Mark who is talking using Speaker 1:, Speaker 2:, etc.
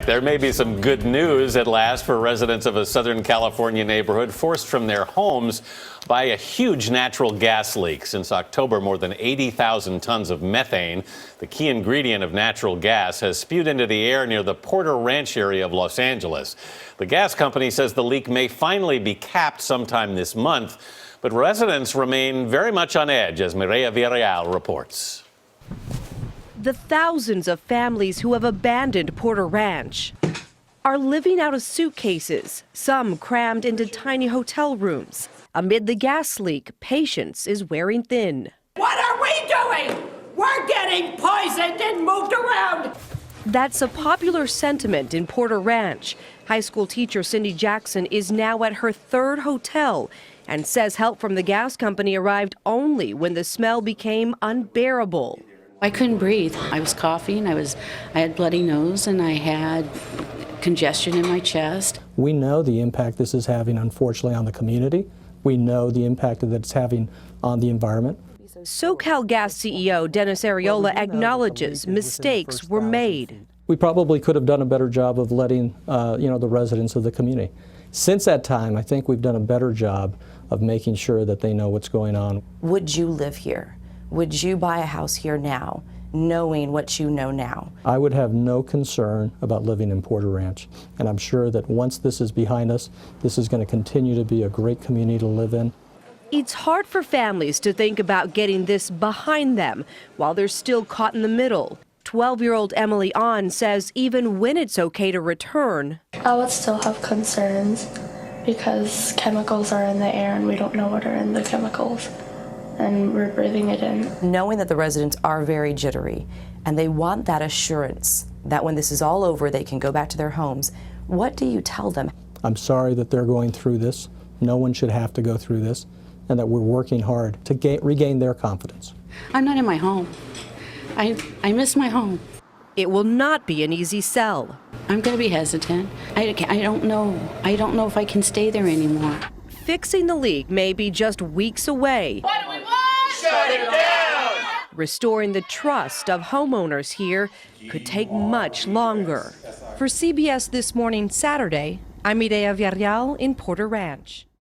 Speaker 1: There may be some good news at last for residents of a Southern California neighborhood forced from their homes by a huge natural gas leak. Since October, more than 80,000 tons of methane, the key ingredient of natural gas, has spewed into the air near the Porter Ranch area of Los Angeles. The gas company says the leak may finally be capped sometime this month, but residents remain very much on edge, as Mireya Villarreal reports.
Speaker 2: The thousands of families who have abandoned Porter Ranch are living out of suitcases, some crammed into tiny hotel rooms. Amid the gas leak, patience is wearing thin.
Speaker 3: What are we doing? We're getting poisoned and moved around.
Speaker 2: That's a popular sentiment in Porter Ranch. High school teacher Cindy Jackson is now at her third hotel and says help from the gas company arrived only when the smell became unbearable.
Speaker 4: I couldn't breathe. I was coughing, I had bloody nose, and I had congestion in my chest.
Speaker 5: We know the impact this is having, unfortunately, on the community. We know the impact that it's having on the environment.
Speaker 2: SoCal Gas CEO Dennis Arreola acknowledges mistakes were made.
Speaker 5: We probably could have done a better job of letting the residents of the community. Since that time, I think we've done a better job of making sure that they know what's going on.
Speaker 6: Would you live here? Would you buy a house here now, knowing what you know now?
Speaker 5: I would have no concern about living in Porter Ranch, and I'm sure that once this is behind us, this is going to continue to be a great community to live in.
Speaker 2: It's hard for families to think about getting this behind them while they're still caught in the middle. 12-year-old Emily Ahn says even when it's okay to return,
Speaker 7: I would still have concerns because chemicals are in the air and we don't know what are in the chemicals, and we're breathing it in.
Speaker 6: Knowing that the residents are very jittery and they want that assurance that when this is all over they can go back to their homes, what do you tell them?
Speaker 5: I'm sorry that they're going through this. No one should have to go through this, and that we're working hard to regain their confidence.
Speaker 4: I'm not in my home. I miss my home.
Speaker 2: it will not be an easy sell.
Speaker 4: I'm going to be hesitant. I don't know. I don't know if I can stay there anymore.
Speaker 2: Fixing the leak may be just weeks away.
Speaker 3: What do we want? Shut it down!
Speaker 2: Restoring the trust of homeowners here could take much longer. For CBS This Morning Saturday, I'm Mireya Villarreal in Porter Ranch.